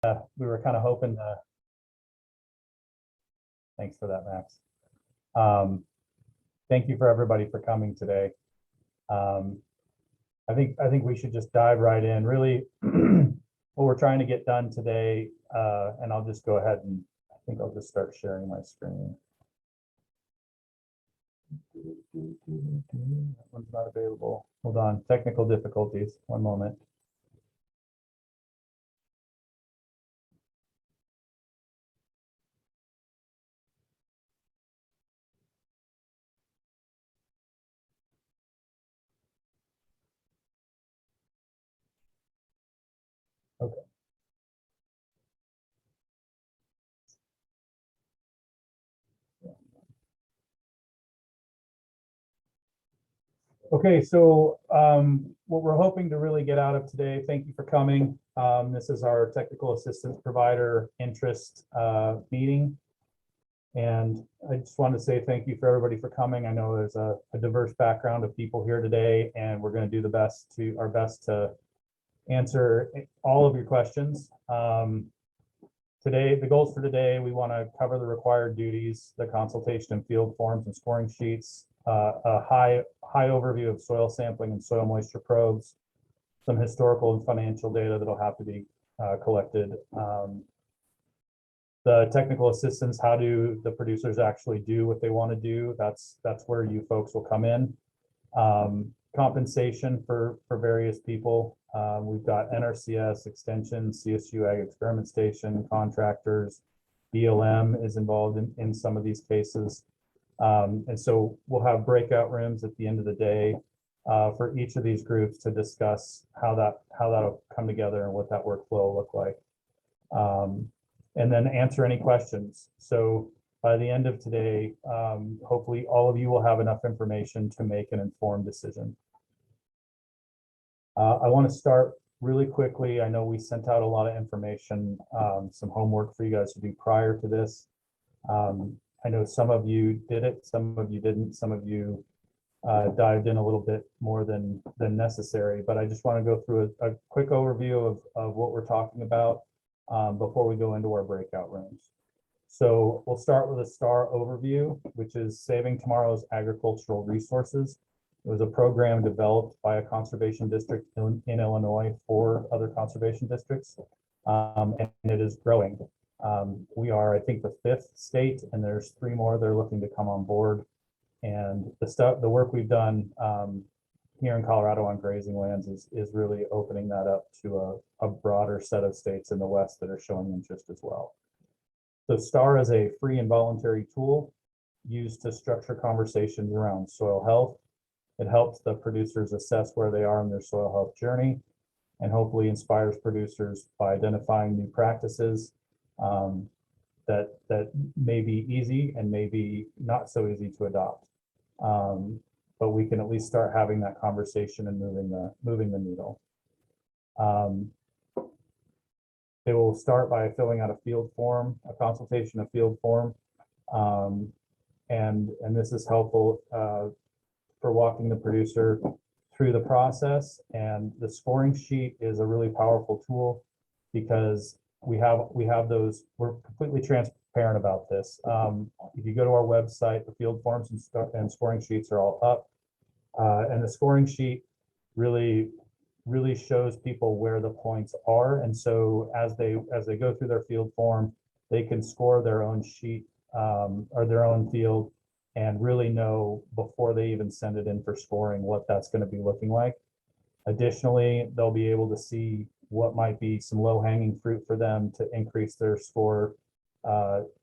we were kind of hoping to, thanks for that, Max. Thank you for everybody for coming today. I think we should just dive right in. Really, what we're trying to get done today, and I'll just go ahead and I think I'll just start sharing my screen. That one's not available. Hold on, technical difficulties. One moment. Okay. Okay, so what we're hoping to really get out of today, thank you for coming. This is our technical assistance provider interest meeting. And I just want to say thank you for everybody for coming. I know there's a diverse background of people here today, and we're going to do our best to answer all of your questions. Today, the goals for today, we want to cover the required duties, the consultation and field forms and scoring sheets, a high overview of soil sampling and soil moisture probes, some historical and financial data that'll have to be collected. The technical assistance, how do the producers actually do what they want to do? That's where you folks will come in. Compensation for various people. We've got NRCS, Extension, CSU Ag Experiment Station, contractors, BLM is involved in some of these cases. And so we'll have breakout rooms at the end of the day for each of these groups to discuss how that'll come together and what that workflow will look like. And then answer any questions. So by the end of today, hopefully all of you will have enough information to make an informed decision. I want to start really quickly. I know we sent out a lot of information, some homework for you guys to do prior to this. I know some of you did it, some of you didn't, some of you dived in a little bit more than necessary, but I just want to go through a quick overview of what we're talking about before we go into our breakout rooms. So we'll start with a STAR overview, which is Saving Tomorrow's Agricultural Resources. It was a program developed by a conservation district in Illinois for other conservation districts, and it is growing. We are, I think, the 5th state, and there's 3 more that are looking to come on board. And the work we've done here in Colorado on grazing lands is really opening that up to a broader set of states in the West that are showing interest as well. So STAR is a free and voluntary tool used to structure conversations around soil health. It helps the producers assess where they are in their soil health journey, and hopefully inspires producers by identifying new practices that may be easy and maybe not so easy to adopt. But we can at least start having that conversation and moving the needle. They will start by filling out a field form, a consultation, a field form, and this is helpful for walking the producer through the process. And the scoring sheet is a really powerful tool because we have those. We're completely transparent about this. If you go to our website, the field forms and scoring sheets are all up, and the scoring sheet really shows people where the points are. And so as they go through their field form, they can score their own sheet or their own field and really know before they even send it in for scoring what that's going to be looking like. Additionally, they'll be able to see what might be some low-hanging fruit for them to increase their score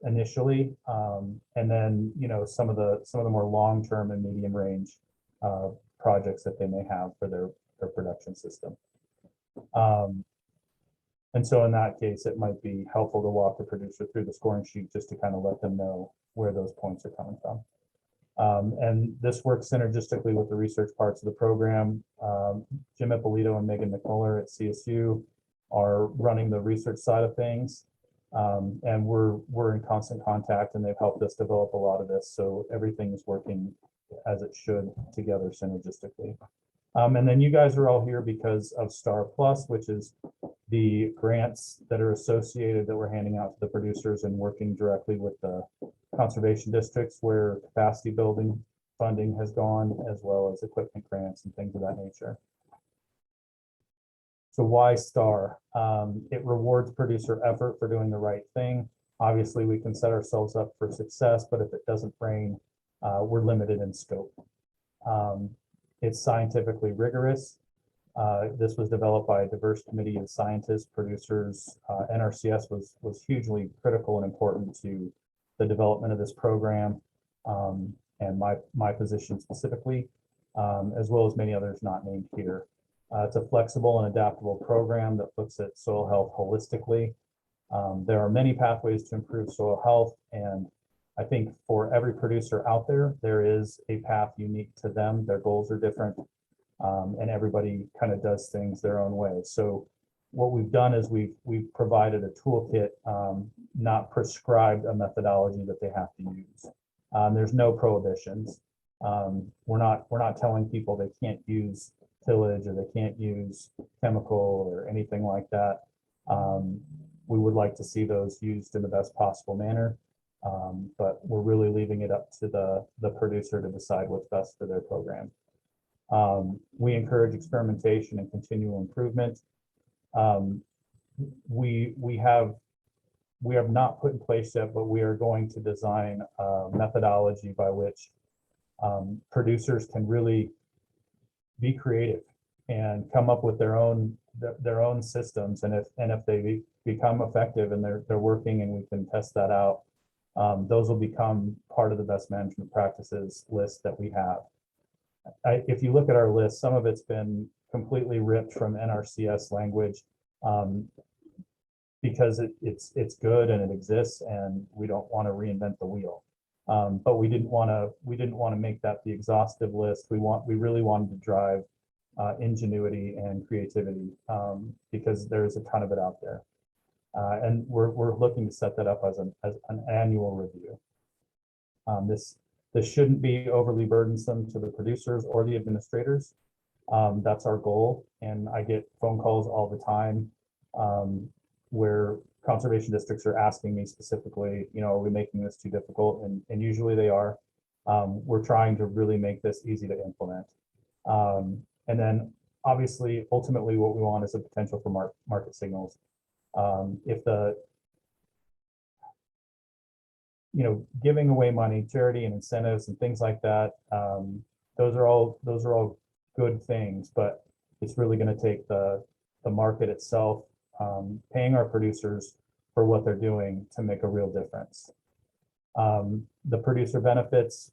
initially, and then some of the more long-term and medium range projects that they may have for their production system. And so in that case, it might be helpful to walk the producer through the scoring sheet just to kind of let them know where those points are coming from. And this works synergistically with the research parts of the program. Jim Ippolito and Megan McMuller at CSU are running the research side of things. And we're in constant contact, and they've helped us develop a lot of this. So everything is working as it should together synergistically. And then you guys are all here because of Star Plus, which is the grants that are associated that we're handing out to the producers and working directly with the conservation districts where capacity building funding has gone, as well as equipment grants and things of that nature. So why STAR? It rewards producer effort for doing the right thing. Obviously, we can set ourselves up for success, but if it doesn't rain, we're limited in scope. It's scientifically rigorous. This was developed by a diverse committee of scientists, producers. NRCS was hugely critical and important to the development of this program, and my position specifically, as well as many others not named here. It's a flexible and adaptable program that looks at soil health holistically. There are many pathways to improve soil health, and I think for every producer out there, there is a path unique to them. Their goals are different, and everybody kind of does things their own way. So what we've done is we've provided a toolkit, not prescribed a methodology that they have to use. There's no prohibitions. We're not telling people they can't use tillage or they can't use chemical or anything like that. We would like to see those used in the best possible manner, but we're really leaving it up to the producer to decide what's best for their program. We encourage experimentation and continual improvement. We have not put in place yet, but we are going to design a methodology by which producers can really be creative and come up with their own systems. And if they become effective and they're working and we can test that out, those will become part of the best management practices list that we have. If you look at our list, some of it's been completely ripped from NRCS language, because it's good and it exists, and we don't want to reinvent the wheel. But we didn't want to make that the exhaustive list. We really wanted to drive ingenuity and creativity, because there's a ton of it out there, and we're looking to set that up as an annual review. This shouldn't be overly burdensome to the producers or the administrators. That's our goal, and I get phone calls all the time where conservation districts are asking me specifically, are we making this too difficult? And usually they are. We're trying to really make this easy to implement. And then obviously, ultimately, what we want is a potential for market signals. If giving away money, charity and incentives and things like that, those are all good things, but it's really going to take the market itself, paying our producers for what they're doing to make a real difference. The producer benefits,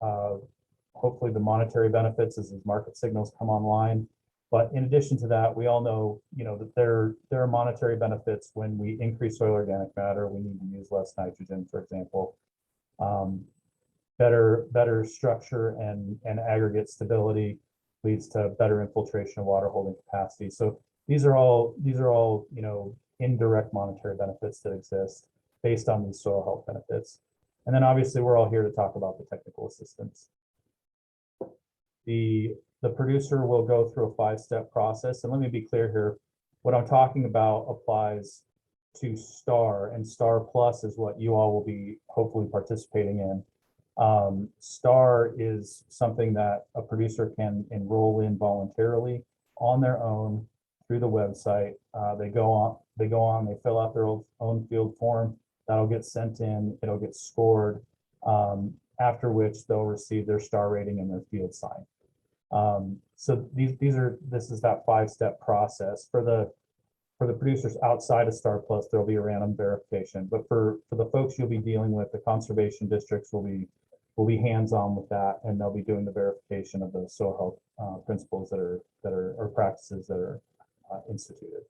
hopefully the monetary benefits as these market signals come online. But in addition to that, we all know, that there are monetary benefits when we increase soil organic matter. We need to use less nitrogen, for example. Better structure and aggregate stability leads to better infiltration of water holding capacity. So these are all indirect monetary benefits that exist based on these soil health benefits. And then obviously we're all here to talk about the technical assistance. The producer will go through a 5-step process. And let me be clear here, what I'm talking about applies to STAR, and STAR Plus is what you all will be hopefully participating in. STAR is something that a producer can enroll in voluntarily on their own through the website. They go on, they fill out their own field form. That'll get sent in, it'll get scored, after which they'll receive their STAR rating and their field sign. So this is that 5-step process. For the producers outside of STAR Plus, there'll be a random verification. But for the folks you'll be dealing with, the conservation districts will be hands-on with that, and they'll be doing the verification of the soil health principles or practices that are instituted.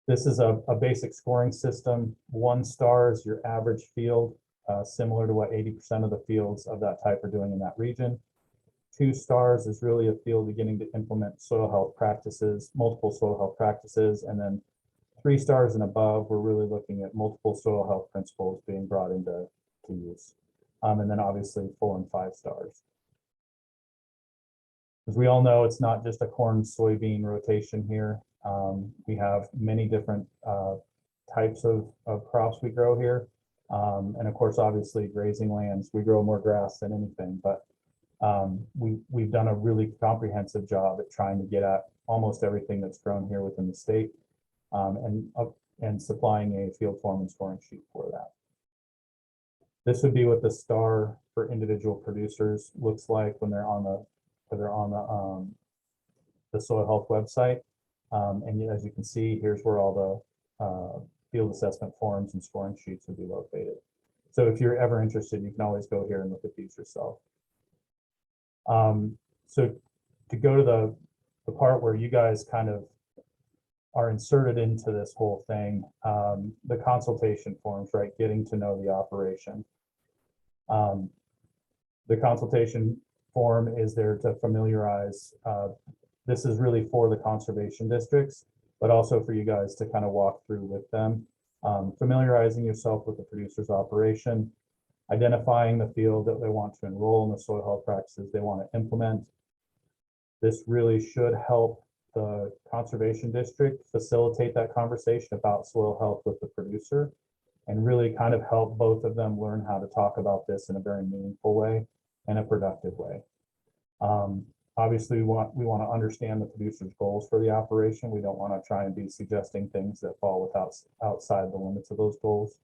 This is a basic scoring system. 1 star is your average field, similar to what 80% of the fields of that type are doing in that region. 2 stars is really a field beginning to implement soil health practices, multiple soil health practices, and then 3 stars and above, we're really looking at multiple soil health principles being brought into use. And then obviously 4 and 5 stars. As we all know, it's not just a corn soybean rotation here. We have many different types of crops we grow here. And of course, obviously grazing lands, we grow more grass than anything, but we've done a really comprehensive job at trying to get at almost everything that's grown here within the state, and supplying a field form and scoring sheet for that. This would be what the star for individual producers looks like when they're on the soil health website. And as you can see, here's where all the field assessment forms and scoring sheets would be located. So if you're ever interested, you can always go here and look at these yourself. So to go to the part where you guys kind of are inserted into this whole thing, the consultation forms, right? Getting to know the operation. The consultation form is there to familiarize. This is really for the conservation districts, but also for you guys to kind of walk through with them. Familiarizing yourself with the producer's operation, identifying the field that they want to enroll in the soil health practices they want to implement. This really should help the conservation district facilitate that conversation about soil health with the producer, and really kind of help both of them learn how to talk about this in a very meaningful way and a productive way. Obviously, we want to understand the producer's goals for the operation. We don't want to try and be suggesting things that fall outside the limits of those goals.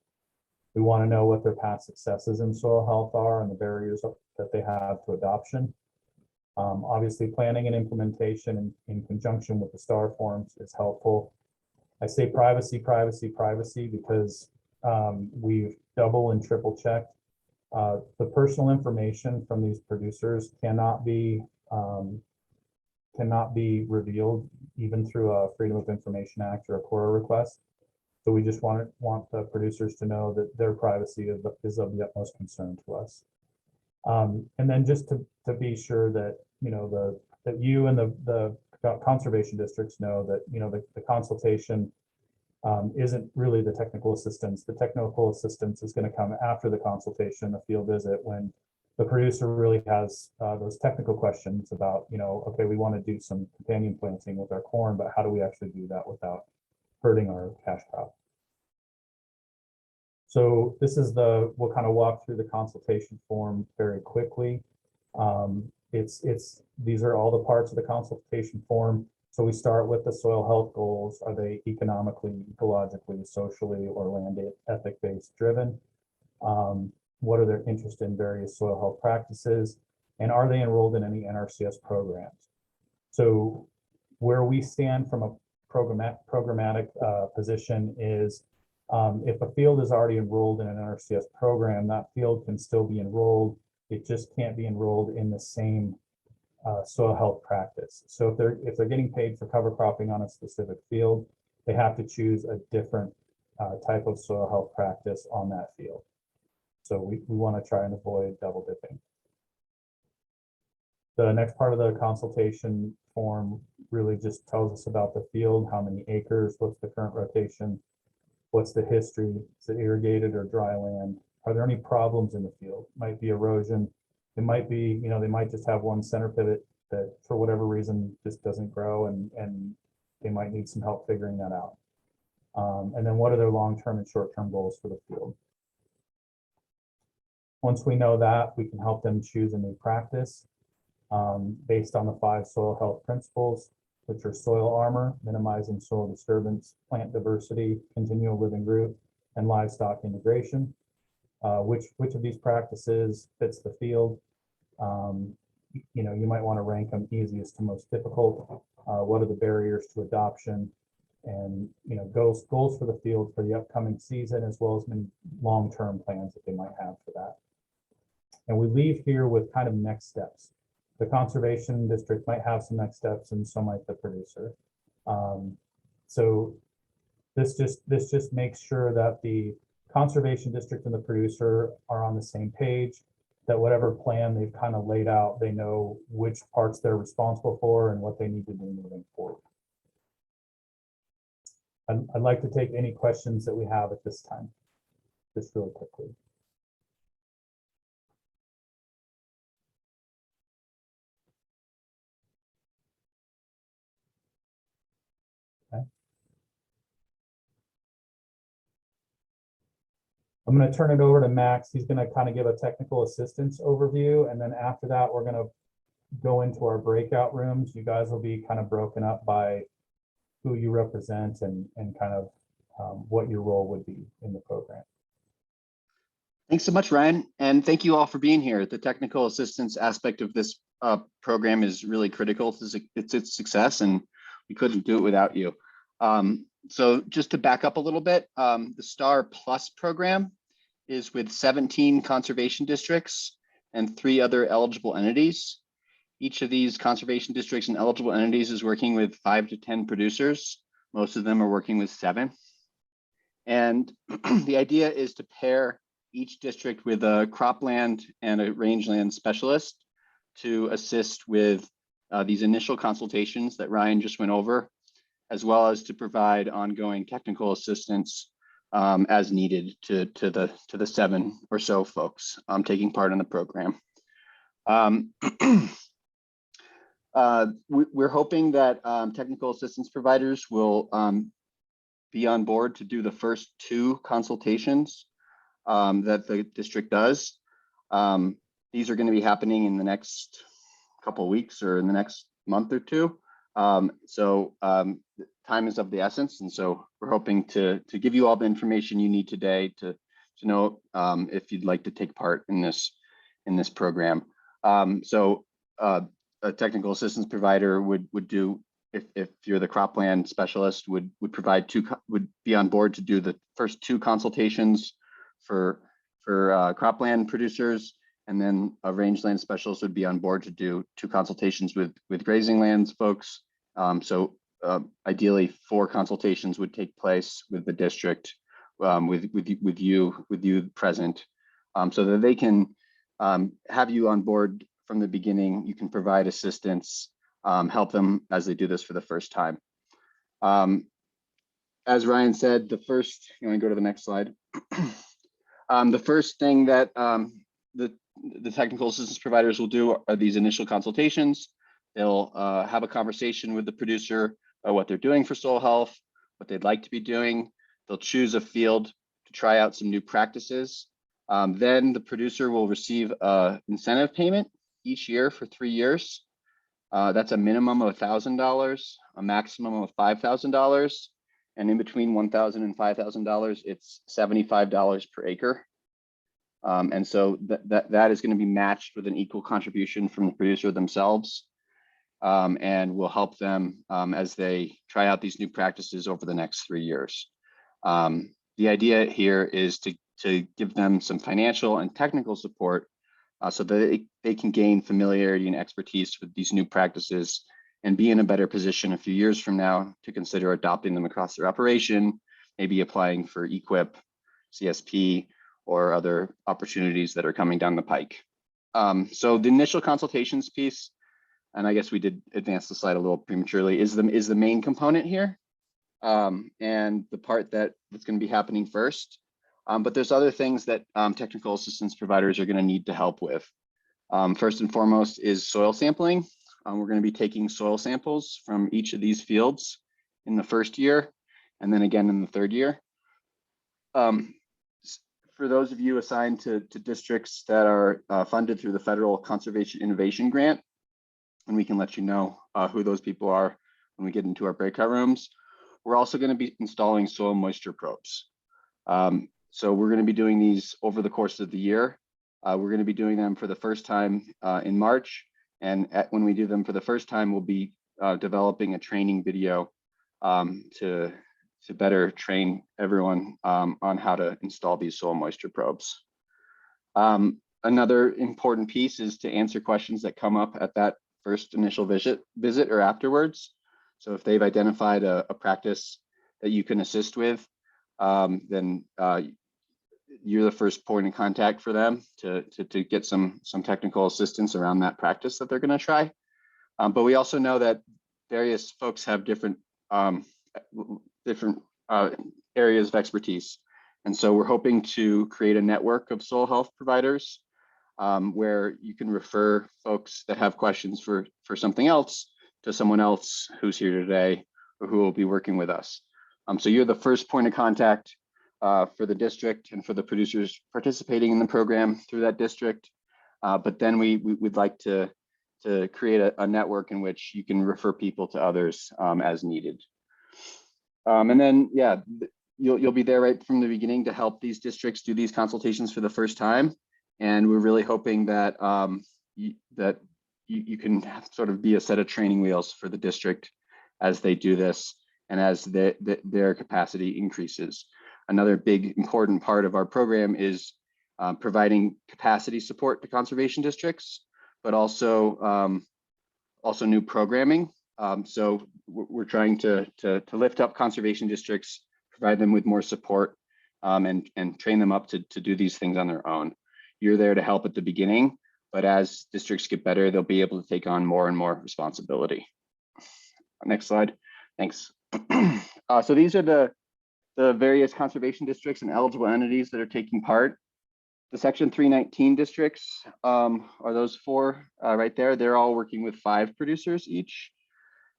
We want to know what their past successes in soil health are and the barriers that they have to adoption. Obviously, planning and implementation in conjunction with the STAR forms is helpful. I say privacy, privacy, privacy because we've double and triple checked. The personal information from these producers cannot be revealed even through a Freedom of Information Act or a CORA request. So we just want the producers to know that their privacy is of the utmost concern to us. And then just to be sure that that you and the conservation districts know that the consultation isn't really the technical assistance. The technical assistance is going to come after the consultation, the field visit, when the producer really has those technical questions about, okay, we want to do some companion planting with our corn, but how do we actually do that without hurting our cash crop? So this is we'll kind of walk through the consultation form very quickly. These are all the parts of the consultation form. So we start with the soil health goals. Are they economically, ecologically, socially, or land ethic-based driven? What are their interest in various soil health practices? And are they enrolled in any NRCS programs? So where we stand from a programmatic position is if a field is already enrolled in an NRCS program, that field can still be enrolled. It just can't be enrolled in the same soil health practice. So if they're getting paid for cover cropping on a specific field, they have to choose a different type of soil health practice on that field. So we want to try and avoid double dipping. The next part of the consultation form really just tells us about the field, how many acres, what's the current rotation, what's the history, is it irrigated or dry land? Are there any problems in the field? Might be erosion. It might be, they might just have one center pivot that for whatever reason just doesn't grow, and they might need some help figuring that out. And then what are their long-term and short-term goals for the field? Once we know that, we can help them choose a new practice based on the 5 soil health principles, which are soil armor, minimizing soil disturbance, plant diversity, continual living root, and livestock integration. Which of these practices fits the field? You might want to rank them easiest to most difficult. What are the barriers to adoption? And goals for the field for the upcoming season, as well as many long-term plans that they might have for that. And we leave here with kind of next steps. The conservation district might have some next steps, and so might the producer. So this just makes sure that the conservation district and the producer are on the same page, that whatever plan they've kind of laid out, they know which parts they're responsible for and what they need to do moving forward. I'd like to take any questions that we have at this time, just really quickly. I'm going to turn it over to Max. He's going to kind of give a technical assistance overview. And then after that, we're going to go into our breakout rooms. You guys will be kind of broken up by who you represent and kind of what your role would be in the program. Thanks so much, Ryan. And thank you all for being here. The technical assistance aspect of this program is really critical to its success, and we couldn't do it without you. So just to back up a little bit, the STAR Plus program is with 17 conservation districts and 3 other eligible entities. Each of these conservation districts and eligible entities is working with 5 to 10 producers. Most of them are working with 7. And the idea is to pair each district with a cropland and a rangeland specialist to assist with these initial consultations that Ryan just went over, as well as to provide ongoing technical assistance as needed to the 7 or so folks taking part in the program. We're hoping that technical assistance providers will be on board to do the first 2 consultations that the district does. These are going to be happening in the next couple of weeks or in the next month or 2. So time is of the essence, and so we're hoping to give you all the information you need today to know if you'd like to take part in this program. So a technical assistance provider would do, if you're the cropland specialist, would be on board to do the first 2 consultations for cropland producers, and then a rangeland specialist would be on board to do 2 consultations with grazing lands folks. So ideally 4 consultations would take place with the district with you present, so that they can have you on board from the beginning. You can provide assistance, help them as they do this for the first time. As Ryan said, you want to go to the next slide? The first thing that the technical assistance providers will do are these initial consultations. They'll have a conversation with the producer about what they're doing for soil health, what they'd like to be doing. They'll choose a field to try out some new practices. Then the producer will receive an incentive payment each year for 3 years. That's a minimum of $1,000, a maximum of $5,000. And in between $1,000 and $5,000, it's $75 per acre. And so that is going to be matched with an equal contribution from the producer themselves, and will help them as they try out these new practices over the next 3 years. The idea here is to give them some financial and technical support so that they can gain familiarity and expertise with these new practices and be in a better position a few years from now to consider adopting them across their operation, maybe applying for EQIP, CSP, or other opportunities that are coming down the pike. So the initial consultations piece, and I guess we did advance the slide a little prematurely, is the main component here, and the part that's going to be happening first. But there's other things that technical assistance providers are going to need to help with. First and foremost is soil sampling. We're going to be taking soil samples from each of these fields in the first year, and then again in the 3rd year. For those of you assigned to districts that are funded through the Federal Conservation Innovation Grant, and we can let you know who those people are when we get into our breakout rooms, we're also going to be installing soil moisture probes. So we're going to be doing these over the course of the year. We're going to be doing them for the first time in March. And when we do them for the first time, we'll be developing a training video to better train everyone on how to install these soil moisture probes. Another important piece is to answer questions that come up at that first initial visit or afterwards. So if they've identified a practice that you can assist with, then you're the first point of contact for them to get some technical assistance around that practice that they're going to try. But we also know that various folks have different areas of expertise. And so we're hoping to create a network of soil health providers where you can refer folks that have questions for something else to someone else who's here today or who will be working with us. So you're the first point of contact for the district and for the producers participating in the program through that district. But then we'd like to create a network in which you can refer people to others as needed. And then, yeah, you'll be there right from the beginning to help these districts do these consultations for the first time. And we're really hoping that you can sort of be a set of training wheels for the district as they do this and as their capacity increases. Another big important part of our program is providing capacity support to conservation districts, but also new programming. So we're trying to lift up conservation districts, provide them with more support, and train them up to do these things on their own. You're there to help at the beginning, but as districts get better, they'll be able to take on more and more responsibility. Next slide. Thanks. So these are the various conservation districts and eligible entities that are taking part. The Section 319 districts are those four right there. They're all working with 5 producers each.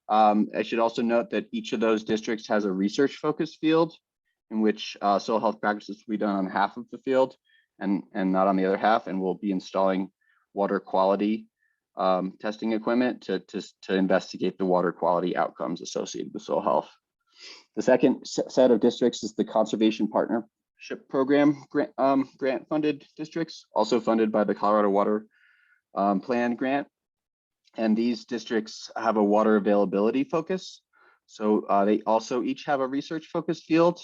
I should also note that each of those districts has a research focused field in which soil health practices will be done on half of the field and not on the other half, and we'll be installing water quality testing equipment to investigate the water quality outcomes associated with soil health. The second set of districts is the Conservation Partnership Program grant funded districts, also funded by the Colorado Water Plan grant. And these districts have a water availability focus. So they also each have a research focused field.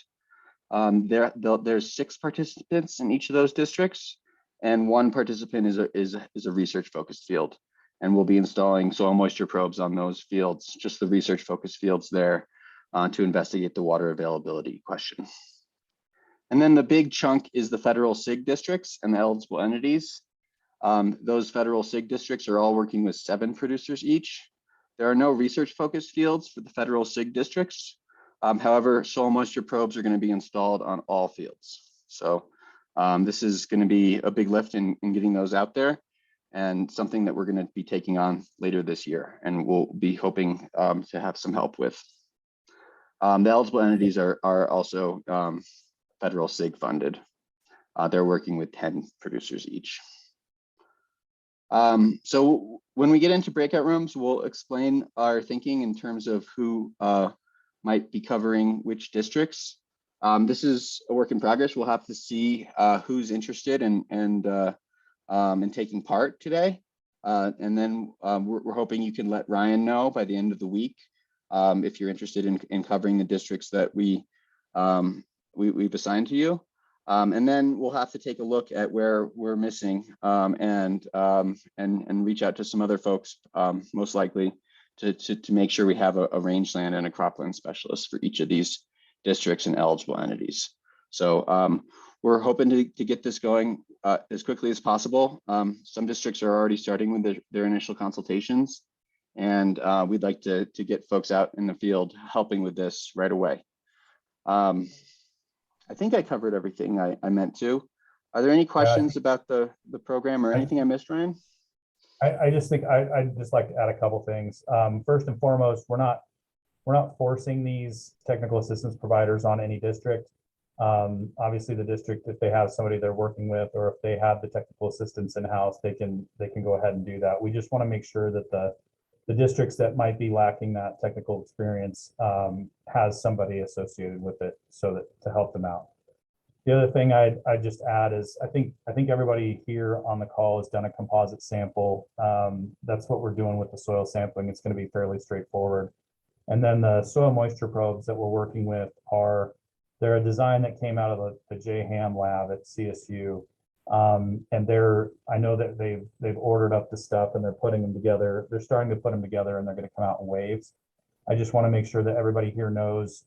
There's 6 participants in each of those districts, and 1 participant is a research focused field. And we'll be installing soil moisture probes on those fields, just the research focused fields there, to investigate the water availability question. And then the big chunk is the federal SIG districts and the eligible entities. Those federal SIG districts are all working with 7 producers each. There are no research focused fields for the federal SIG districts. However, soil moisture probes are going to be installed on all fields. So this is going to be a big lift in getting those out there, and something that we're going to be taking on later this year, and we'll be hoping to have some help with. The eligible entities are also federal SIG funded. They're working with 10 producers each. So when we get into breakout rooms, we'll explain our thinking in terms of who might be covering which districts. This is a work in progress. We'll have to see who's interested in taking part today. And then we're hoping you can let Ryan know by the end of the week if you're interested in covering the districts that we've assigned to you. And then we'll have to take a look at where we're missing and reach out to some other folks, most likely, to make sure we have a rangeland and a cropland specialist for each of these districts and eligible entities. So we're hoping to get this going as quickly as possible. Some districts are already starting with their initial consultations, and we'd like to get folks out in the field helping with this right away. I think I covered everything I meant to. Are there any questions about the program or anything I missed, Ryan? I just think I'd just like to add a couple things. First and foremost, we're not forcing these technical assistance providers on any district. Obviously, the district, if they have somebody they're working with, or if they have the technical assistance in-house, they can go ahead and do that. We just want to make sure that the districts that might be lacking that technical experience has somebody associated with it, so that to help them out. The other thing I'd just add is I think everybody here on the call has done a composite sample. That's what we're doing with the soil sampling. It's going to be fairly straightforward. And then the soil moisture probes that we're working with they're a design that came out of the J. Ham lab at CSU. And I know that they've ordered up the stuff and they're putting them together. They're starting to put them together, and they're going to come out in waves. I just want to make sure that everybody here knows,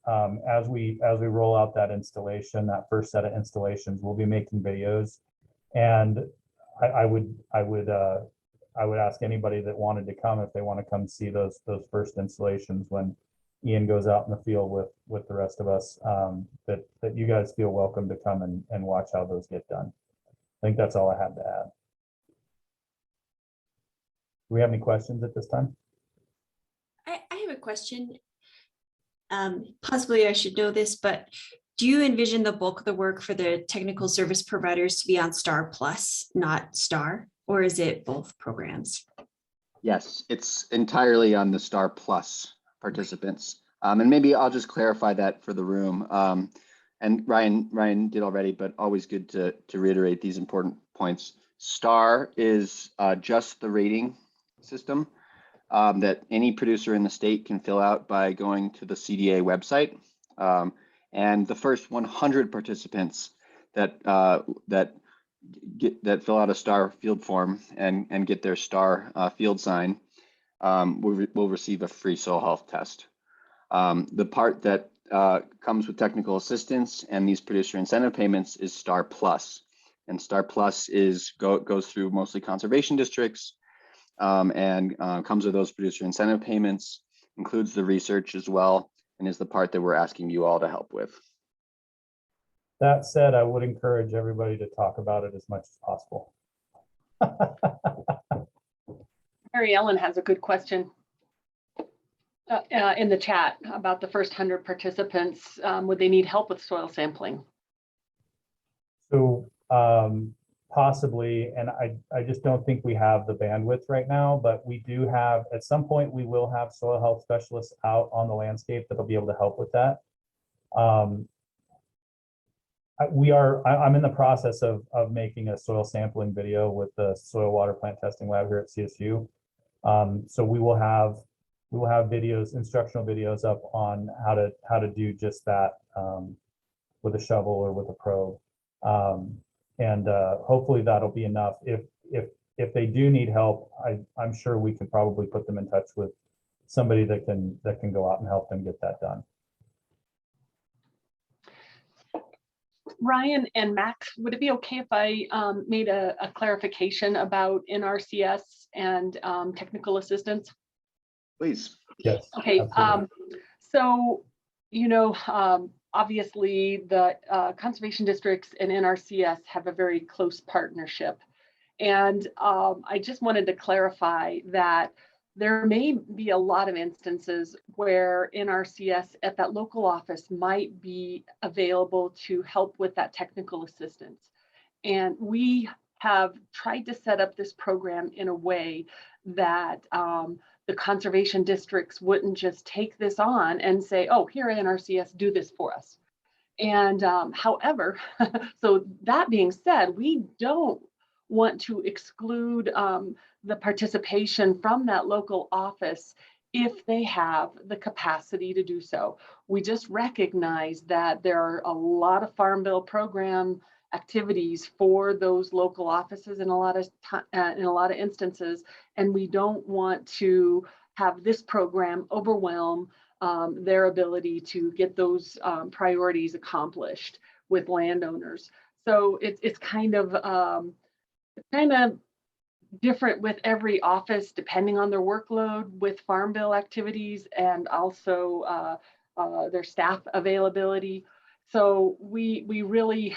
as we roll out that installation, that first set of installations, we'll be making videos. And I would ask anybody that wanted to come, if they want to come see those first installations when Ian goes out in the field with the rest of us, that you guys feel welcome to come and watch how those get done. I think that's all I had to add. Do we have any questions at this time? I have a question. Possibly I should know this, but Do you envision the bulk of the work for the technical service providers to be on Star Plus, not Star, or is it both programs? Yes, it's entirely on the Star Plus participants. And maybe I'll just clarify that for the room. And Ryan did already, but always good to reiterate these important points. Star is just the rating system that any producer in the state can fill out by going to the CDA website. And the first 100 participants that fill out a Star field form and get their Star field sign will receive a free soil health test. The part that comes with technical assistance and these producer incentive payments is Star Plus. And Star Plus goes through mostly conservation districts and comes with those producer incentive payments, includes the research as well, and is the part that we're asking you all to help with. That said, I would encourage everybody to talk about it as much as possible. Mary Ellen has a good question in the chat about the first 100 participants. Would they need help with soil sampling? So possibly, and I just don't think we have the bandwidth right now, but we do have, at some point, we will have soil health specialists out on the landscape that'll be able to help with that. I'm in the process of making a soil sampling video with the Soil Water Plant Testing Lab here at CSU. So we will have videos, instructional videos up on how to do just that with a shovel or with a probe. And hopefully that'll be enough. If they do need help, I'm sure we could probably put them in touch with somebody that can go out and help them get that done. Ryan and Max, would it be okay if I made a clarification about NRCS and technical assistance? Please. Yes. Okay. Absolutely. So, you know, obviously the conservation districts and NRCS have a very close partnership. And I just wanted to clarify that there may be a lot of instances where NRCS at that local office might be available to help with that technical assistance. And we have tried to set up this program in a way that the conservation districts wouldn't just take this on and say, oh, here at NRCS, do this for us. And however, so that being said, we don't want to exclude the participation from that local office if they have the capacity to do so. We just recognize that there are a lot of Farm Bill program activities for those local offices in a lot of instances, and we don't want to have this program overwhelm their ability to get those priorities accomplished with landowners. So it's kind of different with every office depending on their workload with Farm Bill activities and also their staff availability. So we really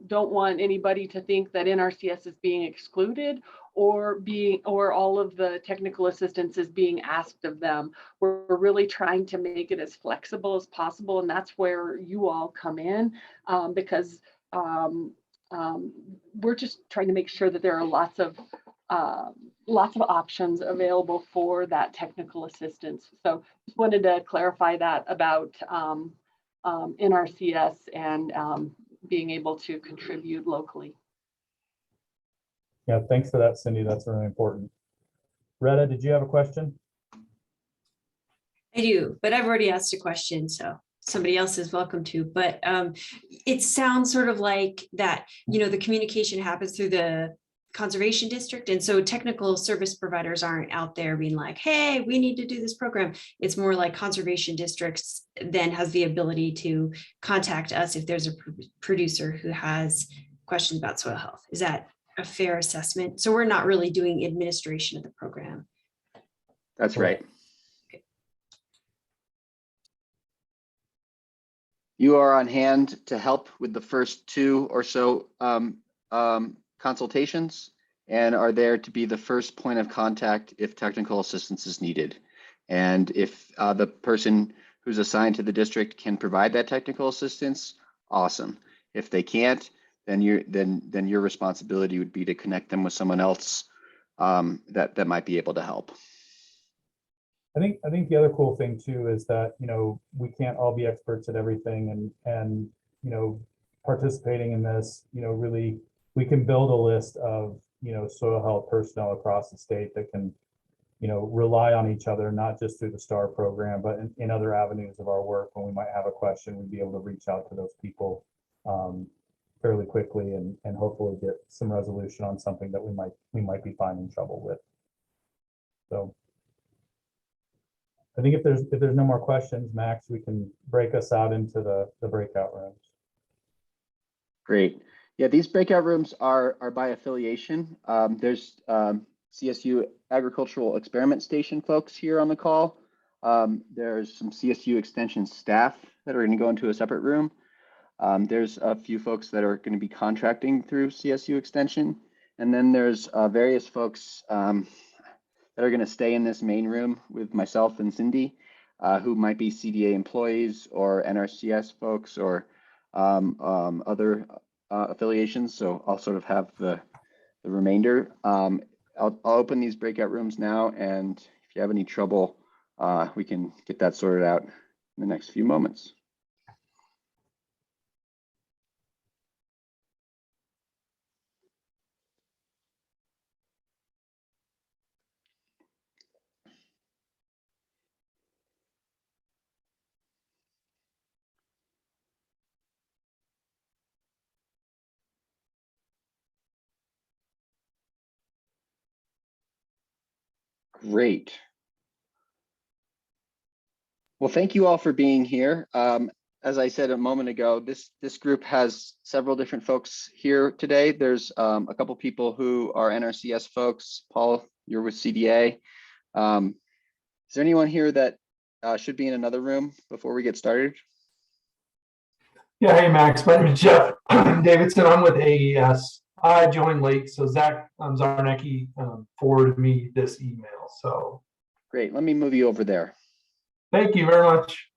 don't want anybody to think that NRCS is being excluded or all of the technical assistance is being asked of them. We're really trying to make it as flexible as possible, and that's where you all come in because we're just trying to make sure that there are lots of options available for that technical assistance. So just wanted to clarify that about NRCS and being able to contribute locally. Yeah, thanks for that, Cindy. That's really important. Retta, did you have a question? I do, but I've already asked a question, so somebody else is welcome to. But it sounds sort of like that, you know, the communication happens through the conservation district. And so technical service providers aren't out there being like, hey, we need to do this program. It's more like conservation districts then has the ability to contact us if there's a producer who has questions about soil health. Is that a fair assessment? So we're not really doing administration of the program. That's right. Okay. You are on hand to help with the first 2 or so consultations and are there to be the first point of contact if technical assistance is needed. And if the person who's assigned to the district can provide that technical assistance, awesome. If they can't, then your responsibility would be to connect them with someone else that might be able to help. I think the other cool thing too is that, you know, we can't all be experts at everything, and, you know, participating in this, you know, really, we can build a list of, you know, soil health personnel across the state that can, you know, rely on each other, not just through the STAR program, but in other avenues of our work. When we might have a question, we'd be able to reach out to those people fairly quickly and hopefully get some resolution on something that we might be finding trouble with. So I think if there's no more questions, Max, we can break us out into the breakout rooms. Great. Yeah, these breakout rooms are by affiliation. There's CSU Agricultural Experiment Station folks here on the call. There's some CSU Extension staff that are going to go into a separate room. There's a few folks that are going to be contracting through CSU Extension. And then there's various folks that are going to stay in this main room with myself and Cindy, who might be CDA employees or NRCS folks or other affiliations. So I'll sort of have the remainder. I'll open these breakout rooms now, and if you have any trouble, we can get that sorted out in the next few moments. Great. Well, thank you all for being here. As I said a moment ago, this group has several different folks here today. There's a couple people who are NRCS folks. Paul, you're with CDA. Is there anyone here that should be in another room before we get started? Yeah, hey Max, my name is Jeff Davidson. I'm with AES. I joined late, so Zach Zarnecki forwarded me this email. So Great, let me move you over there. thank you very much.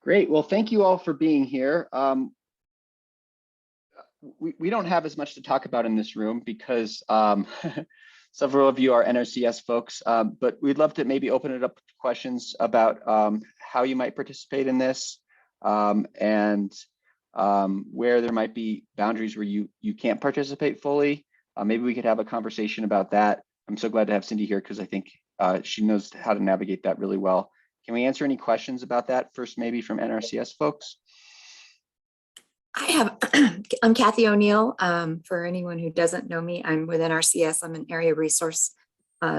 Great, well, thank you all for being here. We don't have as much to talk about in this room because several of you are NRCS folks, but we'd love to maybe open it up to questions about how you might participate in this and where there might be boundaries where you can't participate fully. Maybe we could have a conversation about that. I'm so glad to have Cindy here because I think she knows how to navigate that really well. Can we answer any questions about that first, maybe from NRCS folks? I'm Kathy O'Neill. For anyone who doesn't know me, I'm with NRCS. I'm an area resource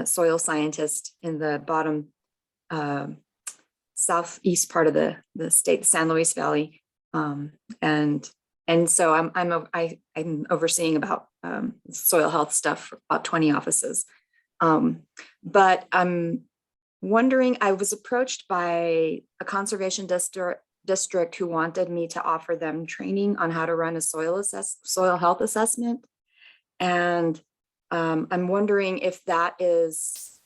soil scientist in the bottom southeast part of the state, the San Luis Valley. And so I'm overseeing about soil health stuff for about 20 offices. But I'm wondering, I was approached by a conservation district who wanted me to offer them training on how to run a soil health assessment. And I'm wondering if that is,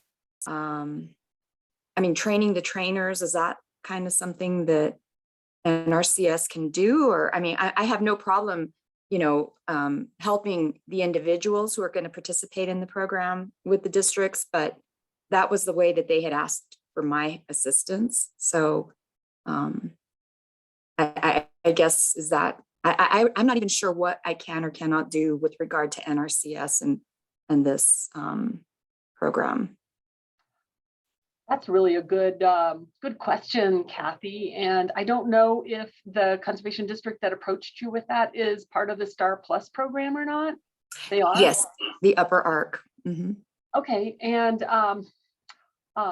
training the trainers, is that kind of something that NRCS can do? Or, I have no problem, helping the individuals who are going to participate in the program with the districts, but that was the way that they had asked for my assistance. So I guess is that I'm not even sure what I can or cannot do with regard to NRCS and this program. That's really a good question, Kathy. And I don't know if the conservation district that approached you with that is part of the STAR Plus program or not. They are? Yes, the upper arc. Mm-hmm. Okay, and